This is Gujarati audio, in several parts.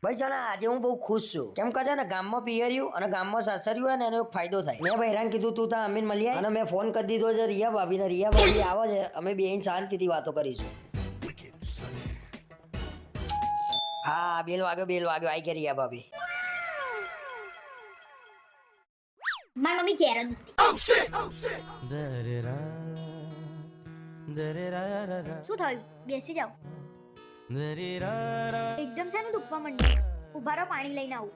ભાઈ છે ને આજે હું બહુ ખુશ છું. કેમ કે છે ને ગામમાં પિયર્યું અને ગામમાં સાસર્યું હોય ને એનો એક ફાયદો થાય. મેં ભાઈરાને કીધું તું ત્યાં અમીન મળી આય અને મેં ફોન કરી દીધો છે રિયા ભાભીને. રિયા ભાભી આવે છે, અમે બે શાંતિથી વાતો કરીશું. હા, બેલ વાગ્યો આઈ ગયા રિયા ભાભી. મારી મમ્મી ઘેર જ નથી. શું થયું? બેસી જાઓ. એકદમ શેનું દુખવા માંડ્યું? ઉભા રહો, પાણી લઈને આવું.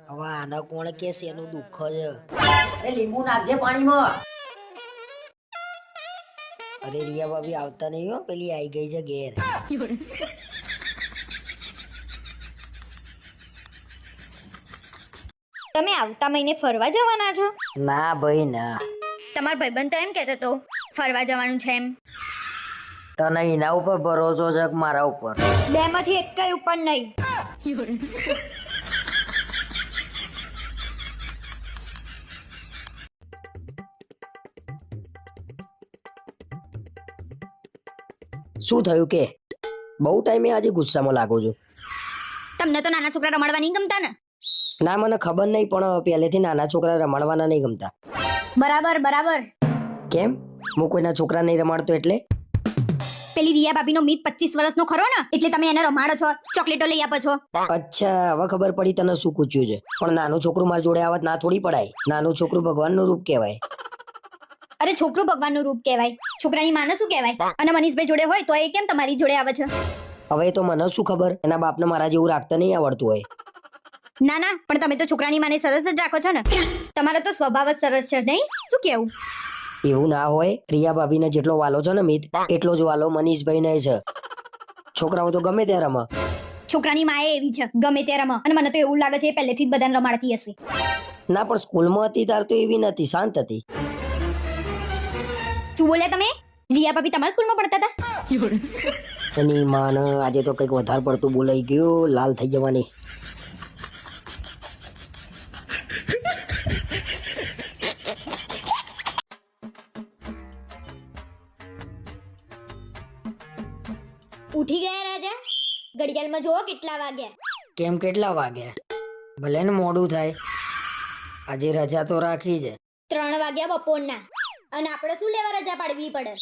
હવે આને કોણ કે છે એનું દુઃખ છે? અરે લીંબુ નાખજે પાણીમાં. અરે રિયા ભાભી આવતા નહીં હો, પેલી આવી ગઈ છે ઘેર. તમે આવતા મહિને ફરવા જવાના છો? ના ભાઈ ના. તમારો ભાઈબંધ તો એમ કહેતો તો ફરવા જવાનું છે એમ. તને એના ઉપર ભરોસો છે કે મારા ઉપર? બેમાંથી એક કઈ ઉપર નહીં. શું થયું કે બહુ ટાઈમે આજે ગુસ્સામાં લાગો છો? તમને તો નાના છોકરા રમાડવા નહીં ગમતા ને? ના, મને ખબર નહીં, પણ પહેલેથી નાના છોકરા રમાડવાના નહીં ગમતા. બરાબર બરાબર. કેમ? હું કોઈના છોકરા નહીં રમાડતો એટલે? પેલી રિયા ભાભીનો મિત 25 વર્ષનો ખરો ને, એટલે તમે એને રમાડો છો, ચોકલેટો લઈ આપો છો. અચ્છા, હવે ખબર પડી તને શું પૂછ્યું છે. પણ નાનું છોકરું મારી જોડે આવત ના થોડી પડાય. નાનું છોકરું ભગવાનનું રૂપ કહેવાય. અરે છોકરું ભગવાનનું રૂપ કહેવાય, છોકરાની માને શું કહેવાય? અને મનીષભાઈ જોડે હોય તો એ કેમ તમારી જોડે આવે છે? હવે એ તો મને શું ખબર, એના બાપને મારા જેવું રાખતા નહીં આવડતું હોય. ના ના, પણ તમે તો છોકરાની માને સરસ જ રાખો છો ને. તમારો તો સ્વભાવ જ સરસ છે નહીં? શું કેવું? એવું ના હોય. રિયા ભાભીને જેટલો વાલો છે ને મિત, એટલો જ વાલો મનીષભાઈને છે. છોકરાઓ તો ગમે ત્યાં રમે. છોકરાની માએ એવી છે, ગમે ત્યાં રમે. અને મને તો એવું લાગે છે એ પહેલેથી જ બધાને રમાડતી હશે. ના, પણ સ્કૂલમાં હતી તાર તો એવી નથી, શાંત હતી. શું બોલ્યા તમે? રિયા ભાભી તમારા સ્કૂલમાં ભણતા હતા? એની માને આજે તો કંઈક વધારે પડતું બોલાઈ ગયું, લાલ થઈ જવાની. ઉઠી ગયા રાજા? ઘડિયાળમાં જોવો કેટલા વાગ્યા. કેમ કેટલા વાગ્યા? ભલે ને મોડું થાય, આજે રજા તો રાખી છે. 3 વાગ્યા બપોરના. અને આપણે શું લેવા રજા પાડવી પડે?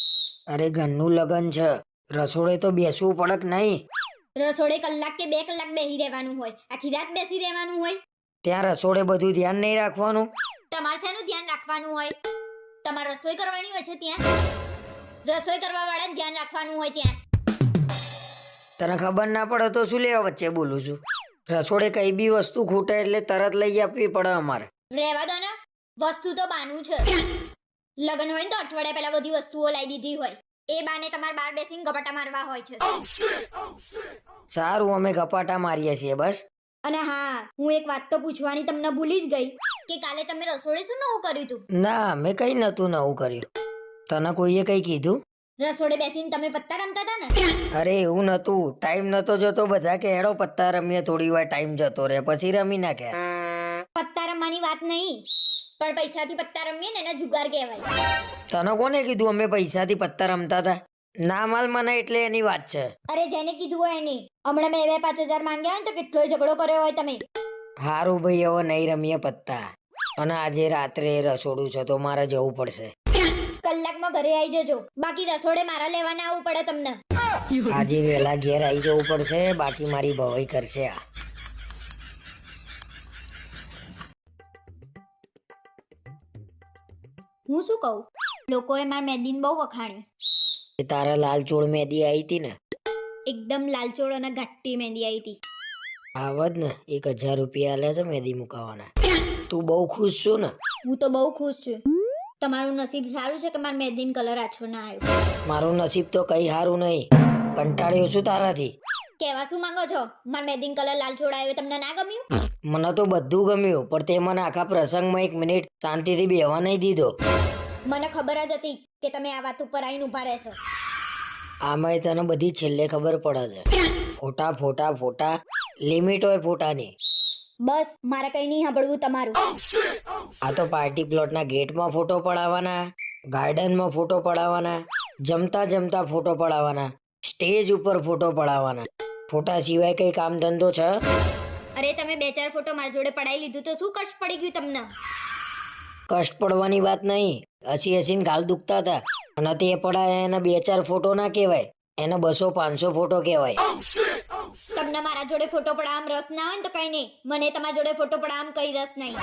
અરે ઘરનું લગન છે, રસોડે તો બેસવું પડે કે નહીં? રસોડે કલાક કે 2 કલાક બેસી રહેવાનું હોય, આખી રાત બેસી રહેવાનું હોય. ત્યાં રસોડે બધું ધ્યાન નહીં રાખવાનું? તમારે શેનું ધ્યાન રાખવાનું હોય? તમારે રસોઈ કરવાની હોય છે ત્યાં. રસોઈ કરવા વાળાને ધ્યાન રાખવાનું હોય ત્યાં. તને ખબર ના પડે તો શું લેવા વચ્ચે બોલું છું? રસોડે કઈ બી વસ્તુ ખૂટે એટલે તરત લઈ આપવી પડે અમારે. રહેવા દો ને, વસ્તુ તો બાનું છે. લગન હોય ને તો અઠવાડિયા પહેલા બધી વસ્તુઓ લાવી દીધી હોય. એ બાને તમારે બહાર બેસીને ગપાટા મારવા હોય છે. સારું, અમે ગપાટા મારીએ છીએ બસ. અને હા, હું એક વાત તો પૂછવાની તમને ભૂલી જ ગઈ કે કાલે તમે રસોડે શું નવું કર્યું હતું? ના, મેં કઈ નતું નવું કર્યું. તને કોઈએ કઈ કીધું? રસોડે બેસીને તમે પત્તા રમતા હતા ને? અરે એવું નતું, ટાઈમ નતો જતો. બધા કે હેડો પત્તા રમીએ, થોડી વાર ટાઈમ જતો રહે, પછી રમી નાખ્યા. પત્તા રમવાની વાત નહીં, પણ પૈસાથી પત્તા રમીએ ને એને જુગાર કહેવાય. તને કોને કીધું અમે પૈસાથી પત્તા રમતા હતા? ના માલ મને એટલે એની વાત છે. અરે જેને કીધું હોય એની. હમણાં મેં 5,000 માંગ્યા હોય ને તો કેટલો ઝઘડો કર્યો હોય તમે. હારું ભાઈ, હવે નહીં રમીએ પત્તા. અને આજે રાત્રે રસોડું છે તો મારે જવું પડશે. કલાકમાં ઘરે આવી જજો, બાકી રસોડે મારા લેવા ના આવવું પડે તમને. આજે વહેલા ઘેર આવી જવું પડશે, બાકી મારી ભવાઈ કરશે આ. હું શું કહું, લોકોએ મારા મહેંદીને બહુ વખાણી. એ તારા લાલચોળ મહેંદી આવી હતી ને? એકદમ લાલચોળ અને ઘાટી મહેંદી આવી હતી. આવત ને 1,000 રૂપિયા આલ્યા છે મહેંદી મુકાવાના. તું બહુ ખુશ છું ને? હું તો બહુ ખુશ છું. તમારું નસીબ સારું છે કે મારા મહેંદીનો કલર આછો ના આવ્યો. મારું નસીબ તો કઈ સારું નહીં, કંટાળ્યો છું તારાથી. કહેવા શું માંગો છો? મારા મહેંદીનો કલર લાલચોળ આવ્યો, તમને ના ગમ્યું? મને તો બધું ગમ્યું, પણ તે મને આખા પ્રસંગમાં 1 મિનિટ શાંતિથી બેહવા નહીં દીધો. મને ખબર જ હતી કે તમે આ વાત ઉપર આવીને ઉભા રહેશો. આમાંય તને બધી છેલ્લે ખબર પડે છે. ફોટા ફોટા ફોટા, લિમિટ હોય ફોટાની. બસ મારે કઈ નહીં સાંભળવું તમારું. આ તો પાર્ટી પ્લોટના ગેટમાં ફોટો પડાવવાના, ગાર્ડનમાં ફોટો પડાવવાના, જમતા જમતા ફોટો પડાવવાના. સ્ટેજ ઉપર ફોટો પડાવવાના. ફોટા સિવાય કઈ કામ ધંધો છે? અરે તમે 2-4 ફોટો મારી જોડે પડાવી લીધું તો શું કષ્ટ પડી ગયું તમને? કષ્ટ પડવાની વાત નહીં. હસી હસીને ગાલ દુખતા હતા અને તે પડાયા એના 2-4 ફોટો ના કહેવાય, એને 200-500 ફોટો કહેવાય. તમને મારા જોડે ફોટો પડાવવામાં રસ ના હોય ને તો કઈ નહીં, મને તમારા જોડે ફોટો પડાવવામાં કઈ રસ નહીં.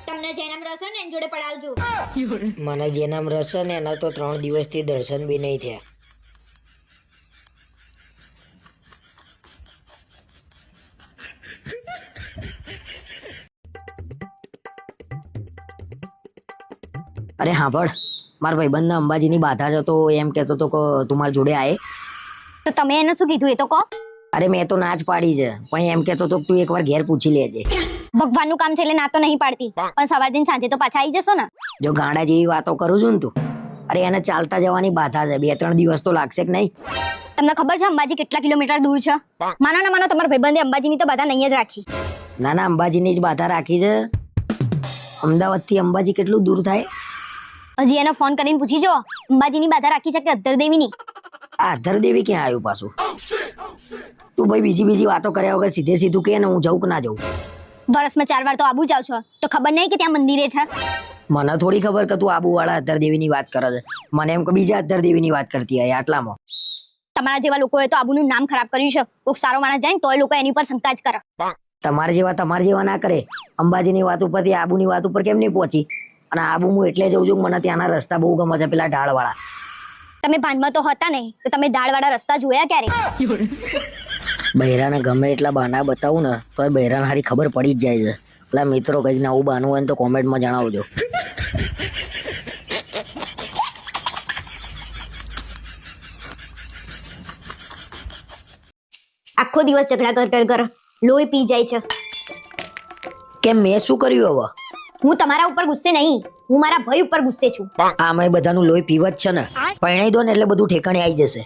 તમને જેનામ રસ હોય ને એની જોડે પડાવજો. મને જેનામ રસ છે ને એના તો 3 દિવસથી દર્શન બી નહીં થયા. અરે હા પણ મારા ભાઈબંધના અંબાજીની બાધા જ હતો, એમ કહેતો હતો કે તું મારા જોડે આય. તો તમે એને શું કીધું એ તો કહો. અરે મેં તો ના જ પાડી છે, પણ એમ કહેતો હતો કે તું એકવાર ઘેર પૂછી લેજે. ભગવાનનું કામ છે એટલે ના તો નહીં પાડતી, પણ સવાર દિન સાંજે તો પાછા આવી જશો ને. જો ગાંડા જેવી વાતો કરું છું ને તું. અરે એને ચાલતા જવાની બાધા છે, 2-3 દિવસ તો લાગશે કે નહીં? તમને ખબર છે અંબાજી કેટલા કિલોમીટર દૂર છે? માનો ને માનો તમારા ભાઈબંધે અંબાજીની તો બાધા નહીં જ રાખી. ના ના, અંબાજીની જ બાધા રાખી છે. અમદાવાદથી અંબાજી કેટલું દૂર થાય? હજી એને ફોન કરીને પૂછી જો અંબાજીની બાધા રાખી છે કે અધરદેવીની. આ અધરદેવી ક્યાં આવ્યું પાછું? તું ભાઈ બીજી વાતો કર્યા વગર સીધે સીધું કે ને હું જઉં કે ના જઉં? વર્ષમાં 4 વાર તો આબુ જાવ છો તો ખબર નહીં કે ત્યાં મંદિરે છે? મને થોડી ખબર કે તું આબુવાળા અધરદેવીની વાત કરે છે. મને એમ કે બીજા અધરદેવીની વાત કરતી હોય આટલામાં. તમારા જેવા લોકોએ તો આબુનું નામ ખરાબ કર્યું છે. કોઈક સારો માણસ જાય ને તોય લોકો એની પર શંકા જ કરે. તમારા જેવા ના કરે. અંબાજીની વાત ઉપરથી આબુની વાત ઉપર કેમ નહીં પહોંચી? અને આબુ હું એટલે જઉં છું કે મને ત્યાંના રસ્તા બહુ ગમે છે, પેલા ઢાળવાળા. તમે ભાનમાં તો હતા નહીં તો તમે ઢાળવાળા રસ્તા જોયા ક્યારે? બૈરાને ગમે એટલા બહાના બતાવું ને તો એ બૈરાને હારી ખબર પડી જ જાય છે. પેલા મિત્રો કંઈક નવું બહાનું હોય ને તો કોમેન્ટમાં જણાવજો. આખો દિવસ ઝઘડા કર લોહી પી જાય છે. કેમ, મેં શું કર્યું હવે? હું તમારા ઉપર ગુસ્સે નહીં, હું મારા ભાઈ ઉપર ગુસ્સે છું. આમાં બધાનું લોહી પીવ જ છે ને. પરણાઈ દો ને એટલે બધું ઠેકાણે આવી જશે.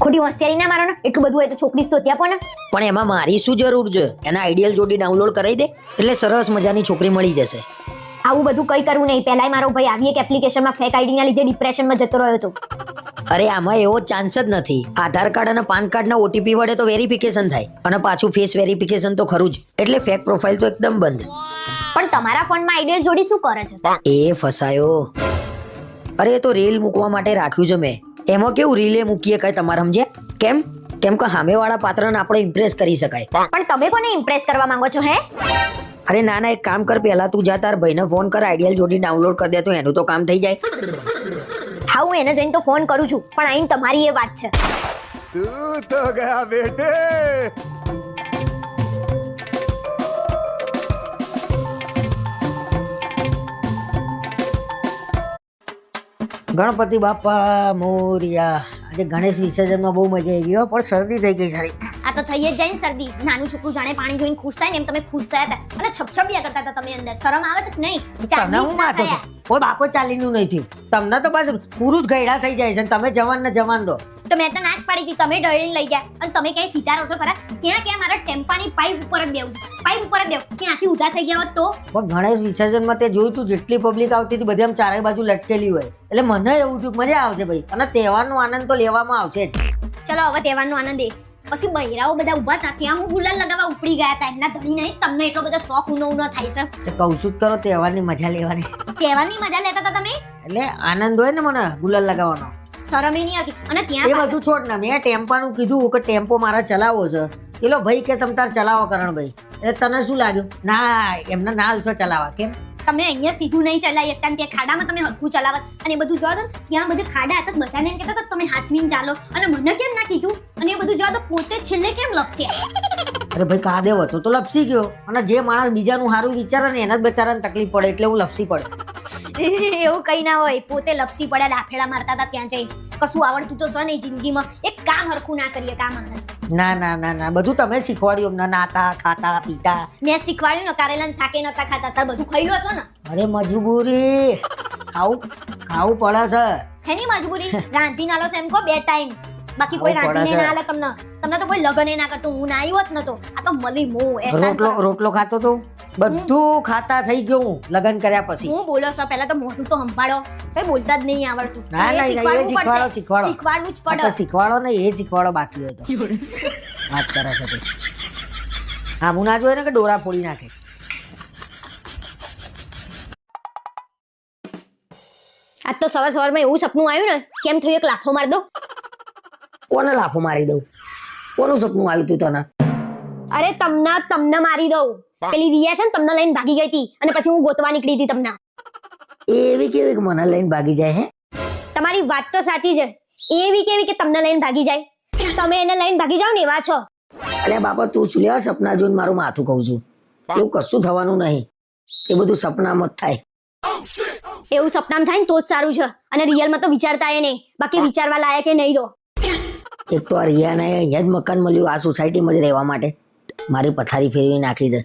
ખોટી હોશિયારી ના મારો ને, એટલું બધું હોય તો છોકરી શોધી આપો ને. પણ એમાં મારી શું જરૂર છે? એના આઈડિયલ જોડી ડાઉનલોડ કરાવી દે એટલે સરસ મજાની છોકરી મળી જશે. આવું બધું કઈ કરવું નહીં. પહેલાય મારો ભાઈ આવી એક એપ્લિકેશનમાં ફેક આઈડી ના લીધે ડિપ્રેશનમાં જતો રહ્યો હતો. અરે આમાં એવો ચાન્સ જ નથી. આધાર કાર્ડ અને પાન કાર્ડ ના ઓટીપી વડે તો વેરિફિકેશન થાય અને પાછું ફેસ વેરિફિકેશન તો ખરું જ. એટલે ફેક પ્રોફાઇલ તો એકદમ બંધ. પણ તમારા ફોનમાં આઈડિયલ જોડી શું કરે છે? એ ફસાયો. અરે એ તો રીલ મૂકવા માટે રાખ્યું છે મેં. એમાં કેવું રીલે મૂકીએ કઈ તમારે સમજ્યા? કેમ કે સામેવાળા પાત્રને આપણે ઇમ્પ્રેસ કરી શકાય. પણ તમે કોને ઇમ્પ્રેસ કરવા માંગો છો હે? અરે ના ના, એક કામ કર, પહેલા તું જા તાર ભાઈને ફોન કર, આઈડિયલ જોડી ડાઉનલોડ કરી દે તો એનું તો કામ થઈ જાય. હા, હું એને જઈને તો ફોન કરું છું, પણ આઈને તમારી એ વાત છે. तू तो गया बेटे. ગણપતિ બાપા મોરિયા. આજે ગણેશ વિસર્જનમાં બહુ મજા આવી ગઈ હો, પણ શરદી થઈ ગઈ સારી. આ તો થઈ જ જાય ને શરદી. નાનું છોકરું જાણે પાણી જોઈને ખુશ થાય ને એમ તમે ખુશ થયા હતા અને છપછપિયા કરતા હતા તમે અંદર. શરમ આવે છે કે નહીં? તમને હું વાતો છે? કોઈ બાપો ચાલીનું નહીં થયું. તમને તો બસ પુરુષ ગયડા થઈ જાય છે ને તમે જવાન ને જવાન રહો. તો મેં તો ના જ પાડી હતી, તમે ડળીને લઈ ગયા અને તમે ક્યાંય સીધા રહો છો ખરા? ત્યાં મારા ટેમ્પાની પાઇપ ઉપર જ બેવું છે, પાઇપ ઉપર જ બેવું. ત્યાંથી ઉધા થઈ ગયા હોત તો? પણ ગણેશ વિસર્જનમાં તે જોયું તું જેટલી પબ્લિક આવતી હતી બધી આમ ચારે બાજુ લટકેલી હોય એટલે મને એવું થયું મજા આવશે ભાઈ. અને તહેવારનો આનંદ તો લેવામાં આવશે જ. ચલો હવે તહેવારનો આનંદ એ. પછી બૈરાઓ બધા ઉભા હતા ત્યાં હું ગુલાલ લગાવવા ઉપડી ગયા હતા. એમના ધણી નહીં, તમને એટલો બધો શોખ ઉનો થાય છે. તો કહું છું જ કરો, તહેવારની મજા લેવાની. તહેવારની મજા લેતા હતા તમે? એટલે આનંદ હોય ને મને ગુલાલ લગાવવાનો. શરમ નહીં હતી. અને એ ત્યાં બધું છોડ ને, મેં ટેમ્પાનું કીધું કે ટેમ્પો મારે ચલાવવો છે. પેલો ભાઈ કે તમ તાર ચલાવો કરણભાઈ. એટલે તને શું લાગ્યું? ના, એમને ના હાલશો ચલાવવા. કેમ? તમે અહીંયા સીધું નહીં ચલાવી શકતા ને ત્યાં ખાડામાં તમે હરખું ચલાવત અને એ બધું જોવા દો. ત્યાં બધું ખાડા હતા, બધાને એમ કહેતા હતા તમે હાચવીને ચાલો અને મને કેમ ના કીધું? અને એ બધું જોવા દો પોતે છેલ્લે કેમ લપસે? અરે ભાઈ કાદેવ હતો તો લપસી ગયો. અને જે માણસ બીજાનું સારું વિચારે ને એના જ બચારાને તકલીફ પડે એટલે હું લપસી પડે. એવું કઈ ના હોય. પોતે લપસી પડ્યા ડાફેડા મારતા હતા ત્યાં જઈ. કશું આવડતું તો છે નહીં જિંદગીમાં. એક કામ હરખું ના કરીએ કા માણસ. ના ના ના ના, બધું તમે શીખવાડ્યું અમને. નાતા ખાતા પીતા. મેં શીખવાડ્યું ને કારેલા શાકે નતા ખાતા. તાર બધું ખાઈ લો છો ને? અરે મજબૂરી, ખાવું પડે છે. હેની મજબૂરી? રાંધી નાલો છે એમ કહો 2 ટાઈમ. બાકી કોઈ ખાવું પડે રાંધીને છે. ના આલે તમને તો કોઈ લગન ના કરતું. હું ના આવ્યો જ નતો. આ તો મલી મો એસા રોટલો ખાતો તો બધું ખાતા થઈ ગયો હું લગ્ન કર્યા પછી. હું બોલો છો પહેલા તો મોઢું તો સંભાળો કઈ બોલતા જ નહીં આવડતું ના, ના, ના, એ શીખવાડો. શીખવાડવું જ આ તો પડે શીખવાડો ને એ શીખવાડો બાકી હોય તો વાત કરે છે તે. હા હું ના જોઈએ ને કે ડોરા ફોડી નાખે. આજ તો સવાર સવારમાં એવું સપનું આવ્યું ને કેમ થયું એક લાફો માર દો કોને લાફો મારી દઉં? કોનું સપનું આવ્યું તું તને? અરે તમને મારી દઉં પેલી રિયા છે ને તમને લઈને ભાગી ગઈ હતી અને પછી હું ગોતવા નીકળી હતી તમને એવી કેવી કે મને લઈને ભાગી જાય હે? તમારી વાત તો સાચી છે એવી કેવી કે તમને લઈને ભાગી જાય તમે એને લઈને ભાગી જાઓ ને એવા છો અરે બાપા તું શું લેવા સપના જોઈને મારું માથું કહું છું? એવું કશું થવાનું નહીં. એ બધું સપનામાં જ થાય. એવું સપનામાં થાય ને તો જ સારું છે અને રિયલમાં તો વિચારતા એ નહીં બાકી વિચારવા લાયક એ નહીં રહો એક તો આ રિયાને અહીંયા જ મકાન મળ્યું આ સોસાયટીમાં જ રહેવા માટે. મારી પથારી ફેરવી નાખી છે.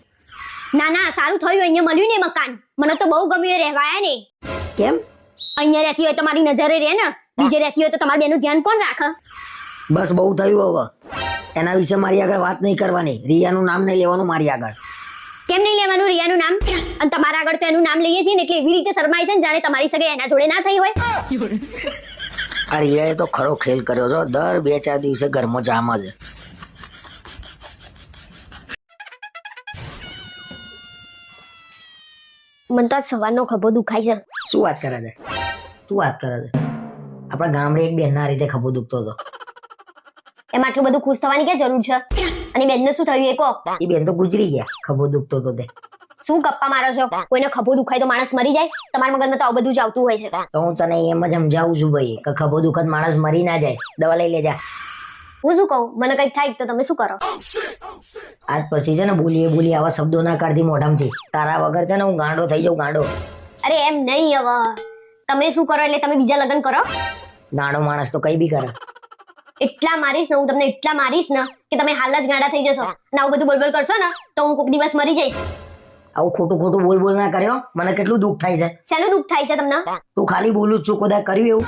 ના ના સારું થયું અહીંયા મળ્યું ને મકાન મને તો બહુ ગમ્યું એ રહેવાયા ને કેમ? અહીંયા રહેતી હોય તો મારી નજરે રહે ને બીજે રહેતી હોય તો તમારા બેનું ધ્યાન કોણ રાખે બસ બહુ થયું હવે. એના વિશે મારી આગળ વાત નહીં કરવાની. રિયાનું નામ નહીં લેવાનું મારી આગળ. કેમ નહીં લેવાનું રિયાનું નામ અને તમારા આગળ તો એનું નામ લઈએ છીએ ને એટલે એવી રીતે શરમાય છે ને જાણે તમારી સગાઈ એના જોડે ના થઈ હોય આ રિયાએ તો ખરો ખેલ કર્યો છો. દર 2-4 દિવસે ઘરમાં જામ જ. મને તો આજ સવારનો ખભો દુખાય છે શું વાત કરે છે? શું વાત કરે છે? આપણા ગામડે એક બેનના રીતે ખભો દુખતો હતો. એમાં આટલું બધું ખુશ થવાની ક્યાં જરૂર છે અને બેનને શું થયું એ કહો એ બેન તો ગુજરી ગયા. ખભો દુખતો હતો તે. શું ગપ્પા મારો છો કોઈને ખભો દુખાય તો માણસ મરી જાય તમારા મગજમાં તો આવું બધું જ આવતું હોય છે તો હું તને એમ જ સમજાવું છું ભાઈ કે ખભો દુખત માણસ મરી ના જાય. દવા લઈ લેજા. હું શું કહું મને કઈક થાય તો તમે શું કરો આજ પછી છે ને બોલી આવા શબ્દો ના કાઢતી મોઢામાંથી. તારા વગર છે ને હું ગાંડો થઈ જાઉં ગાંડો. અરે એમ નહીં હવે તમે શું કરો એટલે તમે બીજા લગ્ન કરો ગાંડો માણસ તો કઈ બી કરે. એટલા મારીશ ને હું તમને એટલા મારીશ ને કે તમે હાલ જ ગાંડા થઈ જશો અને આવું બધું બોલબોલ કરશો ને તો હું કોઈક દિવસ મરી જઈશ આવું ખોટું બોલ ના કર્યો. મને કેટલું દુઃખ થાય છે. શેનું દુઃખ થાય છે તમને તું ખાલી બોલું જ છું. કદાચ કર્યું એવું